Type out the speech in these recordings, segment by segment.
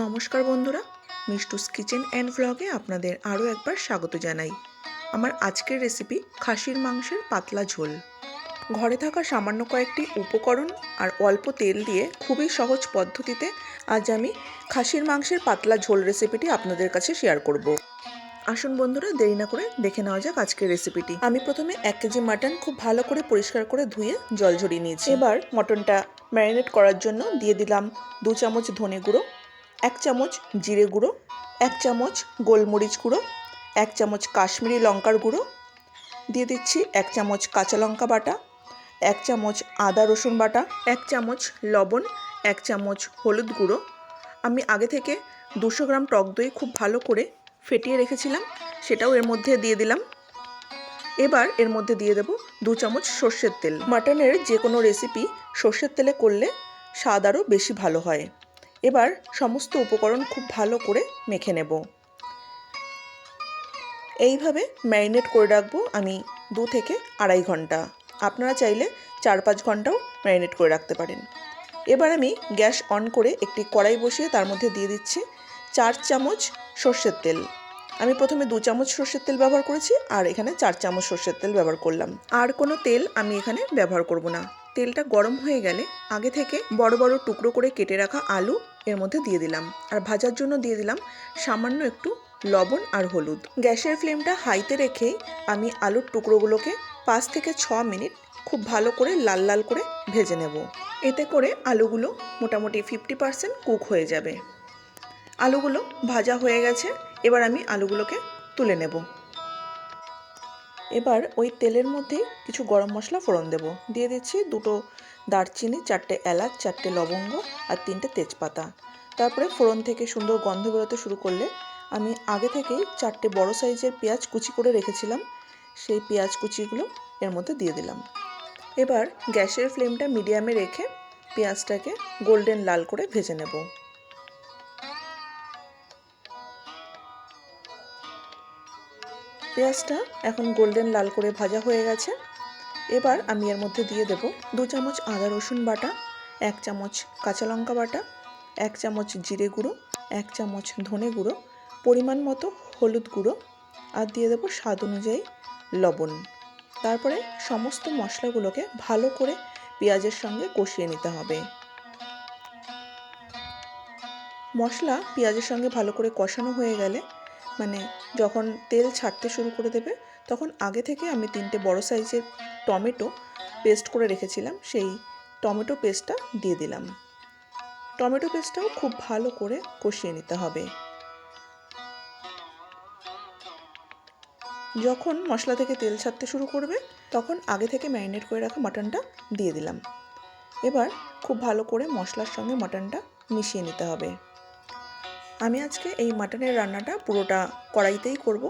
নমস্কার বন্ধুরা, মিষ্টুস kitchen and ভ্লগে আপনাদের আরও একবার স্বাগত জানাই। আমার আজকের রেসিপি খাসির মাংসের পাতলা ঝোল। ঘরে থাকা সামান্য কয়েকটি উপকরণ আর অল্প তেল দিয়ে খুবই সহজ পদ্ধতিতে আজ আমি খাসির মাংসের পাতলা ঝোল রেসিপিটি আপনাদের কাছে শেয়ার করব। আসুন বন্ধুরা, দেরি না করে দেখে নেওয়া যাক আজকের রেসিপিটি। আমি প্রথমে 1 কেজি মাটন খুব ভালো করে পরিষ্কার করে ধুয়ে জল ঝরিয়ে নিয়েছি। এবার মটনটা ম্যারিনেট করার জন্য দিয়ে দিলাম 2 চামচ ধনে গুঁড়ো, 1 চামচ জিরে গুঁড়ো, 1 চামচ গোলমরিচ গুঁড়ো, 1 চামচ কাশ্মীরি লঙ্কার গুঁড়ো, দিয়ে দিচ্ছি 1 চামচ কাঁচা লঙ্কা বাটা, 1 চামচ আদা রসুন বাটা, 1 চামচ লবণ, 1 চামচ হলুদ গুঁড়ো। আমি আগে থেকে 200 গ্রাম টক দই খুব ভালো করে ফেটিয়ে রেখেছিলাম, সেটাও এর মধ্যে দিয়ে দিলাম। এবার এর মধ্যে দিয়ে দেব 2 চামচ সর্ষের তেল। মাটনের যে কোনো রেসিপি সর্ষের তেলে করলে স্বাদ আরও বেশি ভালো হয়। এবার সমস্ত উপকরণ খুব ভালো করে মেখে নেব। এইভাবে ম্যারিনেট করে রাখবো আমি 2 থেকে আড়াই ঘন্টা। আপনারা চাইলে 4-5 ঘন্টাও ম্যারিনেট করে রাখতে পারেন। এবার আমি গ্যাস অন করে একটি কড়াই বসিয়ে তার মধ্যে দিয়ে দিচ্ছি 4 চামচ সর্ষের তেল। আমি প্রথমে 2 চামচ সর্ষের তেল ব্যবহার করেছি আর এখানে 4 চামচ সর্ষের তেল ব্যবহার করলাম। আর কোনো তেল আমি এখানে ব্যবহার করব না। তেলটা গরম হয়ে গেলে আগে থেকে বড় বড় টুকরো করে কেটে রাখা আলু এর মধ্যে দিয়ে দিলাম আর ভাজার জন্য দিয়ে দিলাম সামান্য একটু লবণ আর হলুদ। গ্যাসের ফ্লেমটা হাইতে রেখেই আমি আলুর টুকরোগুলোকে 5 থেকে 6 মিনিট খুব ভালো করে লাল লাল করে ভেজে নেব। এতে করে আলুগুলো মোটামুটি 50% কুক হয়ে যাবে। আলুগুলো ভাজা হয়ে গেছে, এবার আমি আলুগুলোকে তুলে নেব। এবার ওই তেলের মধ্যে কিছু গরম মশলা ফোড়ন দেব। দিয়ে দিচ্ছি 2টো দারচিনি, 4টে এলাচ, 4টে লবঙ্গ আর 3টে তেজপাতা। তারপরে ফোড়ন থেকে সুন্দর গন্ধ বেরোতে শুরু করলে আমি আগে থেকেই 4টে বড় সাইজের পেঁয়াজ কুচি করে রেখেছিলাম, সেই পেঁয়াজ কুচিগুলো এর মধ্যে দিয়ে দিলাম। এবার গ্যাসের ফ্লেমটা মিডিয়ামে রেখে পেঁয়াজটাকে গোল্ডেন লাল করে ভেজে নেব। পেঁয়াজটা এখন গোল্ডেন লাল করে ভাজা হয়ে গেছে। এবার আমি এর মধ্যে দিয়ে দেব 2 চামচ আদা রসুন বাটা, 1 চামচ কাঁচা লঙ্কা বাটা, 1 চামচ জিরে গুঁড়ো, 1 চামচ ধনে গুঁড়ো, পরিমাণ মতো হলুদ গুঁড়ো আর দিয়ে দেব স্বাদ অনুযায়ী লবণ। তারপরে সমস্ত মশলাগুলোকে ভালো করে পেঁয়াজের সঙ্গে কষিয়ে নিতে হবে। মশলা পেঁয়াজের সঙ্গে ভালো করে কষানো হয়ে গেলে, মানে যখন তেল ছাড়তে শুরু করে দেবে, তখন আগে থেকে আমি 3টে বড় সাইজের টমেটো পেস্ট করে রেখেছিলাম, সেই টমেটো পেস্টটা দিয়ে দিলাম। টমেটো পেস্টটাও খুব ভালো করে কষিয়ে নিতে হবে। যখন মশলা থেকে তেল ছাড়তে শুরু করবে, তখন আগে থেকে ম্যারিনেট করে রাখা মাটনটা দিয়ে দিলাম। এবার খুব ভালো করে মশলার সঙ্গে মাটনটা মিশিয়ে নিতে হবে। আমি আজকে এই মাটনের রান্নাটা পুরোটা কড়াইতেই করব।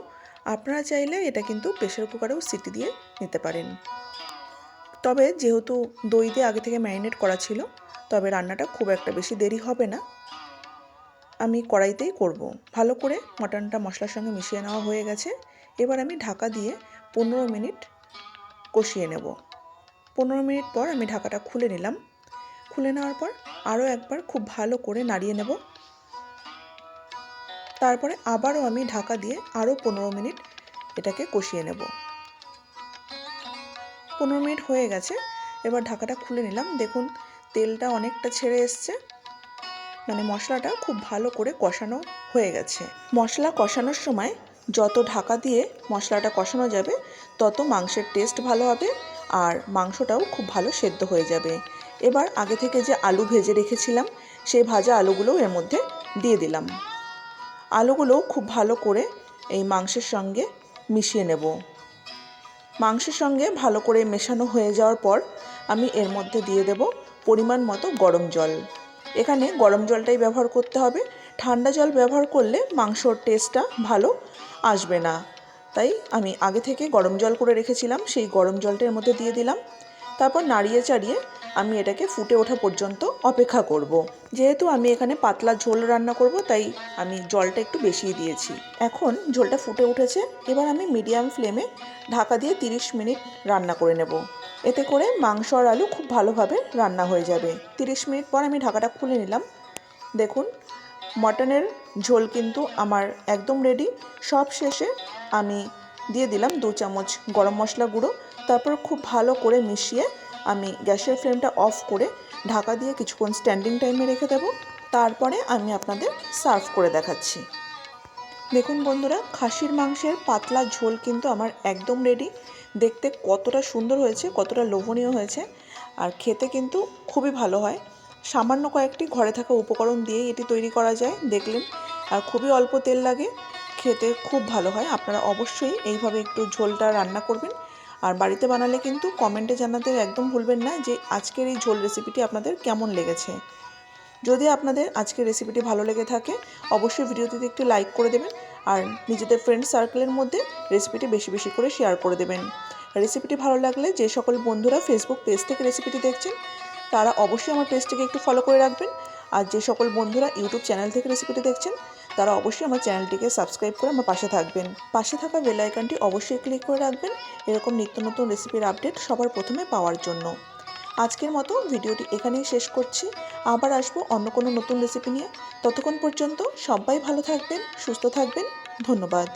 আপনারা চাইলে এটা কিন্তু প্রেসার কুকারেও সিটি দিয়ে নিতে পারেন। তবে যেহেতু দই দিয়ে আগে থেকে ম্যারিনেট করা ছিল, তবে রান্নাটা খুব একটা বেশি দেরি হবে না। আমি কড়াইতেই করব। ভালো করে মাটনটা মশলার সঙ্গে মিশিয়ে নেওয়া হয়ে গেছে। এবার আমি ঢাকা দিয়ে 15 মিনিট কষিয়ে নেব। 15 মিনিট পর আমি ঢাকাটা খুলে নিলাম। খুলে নেওয়ার পর আরও একবার খুব ভালো করে নাড়িয়ে নেব। তারপরে আবারও আমি ঢাকা দিয়ে আরও 15 মিনিট এটাকে কষিয়ে নেব। 15 মিনিট হয়ে গেছে। এবার ঢাকাটা খুলে নিলাম। দেখুন তেলটা অনেকটা ছেড়ে এসছে, মানে মশলাটা খুব ভালো করে কষানো হয়ে গেছে। মশলা কষানোর সময় যত ঢাকা দিয়ে মশলাটা কষানো যাবে, তত মাংসের টেস্ট ভালো হবে আর মাংসটাও খুব ভালো সেদ্ধ হয়ে যাবে। এবার আগে থেকে যে আলু ভেজে রেখেছিলাম, সেই ভাজা আলুগুলোও এর মধ্যে দিয়ে দিলাম। আলুগুলোও খুব ভালো করে এই মাংসের সঙ্গে মিশিয়ে নেব। মাংসের সঙ্গে ভালো করে মেশানো হয়ে যাওয়ার পর আমি এর মধ্যে দিয়ে দেব পরিমাণ মতো গরম জল। এখানে গরম জলটাই ব্যবহার করতে হবে। ঠান্ডা জল ব্যবহার করলে মাংসর টেস্টটা ভালো আসবে না। তাই আমি আগে থেকে গরম জল করে রেখেছিলাম, সেই গরম জলটা এর মধ্যে দিয়ে দিলাম। তারপর নাড়িয়ে চাড়িয়ে আমি এটাকে ফুটে ওঠা পর্যন্ত অপেক্ষা করব। যেহেতু আমি এখানে পাতলা ঝোল রান্না করব, তাই আমি জলটা একটু বেশিই দিয়েছি। এখন ঝোলটা ফুটে উঠেছে। এবার আমি মিডিয়াম ফ্লেমে ঢাকা দিয়ে 30 মিনিট রান্না করে নেব। এতে করে মাংস আর আলু খুব ভালোভাবে রান্না হয়ে যাবে। 30 মিনিট পর আমি ঢাকাটা খুলে নিলাম। দেখুন মটনের ঝোল কিন্তু আমার একদম রেডি। সব শেষে আমি দিয়ে দিলাম 2 চামচ গরম মশলা গুঁড়ো। তারপর খুব ভালো করে মিশিয়ে আমি গ্যাসের ফ্লেমটা অফ করে ঢাকা দিয়ে কিছুক্ষণ স্ট্যান্ডিং টাইমে রেখে দেবো। তারপরে আমি আপনাদের সার্ভ করে দেখাচ্ছি। দেখুন বন্ধুরা, খাসির মাংসের পাতলা ঝোল কিন্তু আমার একদম রেডি। দেখতে কতটা সুন্দর হয়েছে, কতটা লোভনীয় হয়েছে, আর খেতে কিন্তু খুবই ভালো হয়। সামান্য কয়েকটি ঘরে থাকা উপকরণ দিয়েই এটি তৈরি করা যায়, দেখলেন। আর খুবই অল্প তেল লাগে, খেতে খুব ভালো হয়। আপনারা অবশ্যই এইভাবে একটু ঝোলটা রান্না করবেন। আর বাড়িতে বানালে কিন্তু কমেন্টে জানাতে একদম ভুলবেন না যে আজকের এই ঝোল রেসিপিটি আপনাদের কেমন লেগেছে। যদি আপনাদের আজকের রেসিপিটি ভালো লেগে থাকে অবশ্যই ভিডিওটিতে একটি লাইক করে দেবেন, আর নিজেদের ফ্রেন্ড সার্কেলের মধ্যে রেসিপিটি বেশি বেশি করে শেয়ার করে দেবেন। রেসিপিটি ভালো লাগলে যে সকল বন্ধুরা ফেসবুক পেজ থেকে রেসিপিটি দেখছেন তারা অবশ্যই আমার পেজটিকে একটু ফলো করে রাখবেন, আর যে সকল বন্ধুরা ইউটিউব চ্যানেল থেকে রেসিপিটি দেখছেন তারা অবশ্যই আমার চ্যানেলটিকে সাবস্ক্রাইব করে আমার পাশে থাকবেন। পাশে থাকা বেল আইকনটি অবশ্যই ক্লিক করে রাখবেন এরকম নিত্য নতুন রেসিপির আপডেট সবার প্রথমে পাওয়ার জন্য। আজকের মতো ভিডিওটি এখানেই শেষ করছি। আবার আসবো অন্য কোনো নতুন রেসিপি নিয়ে। ততক্ষণ পর্যন্ত সবাই ভালো থাকবেন, সুস্থ থাকবেন। ধন্যবাদ।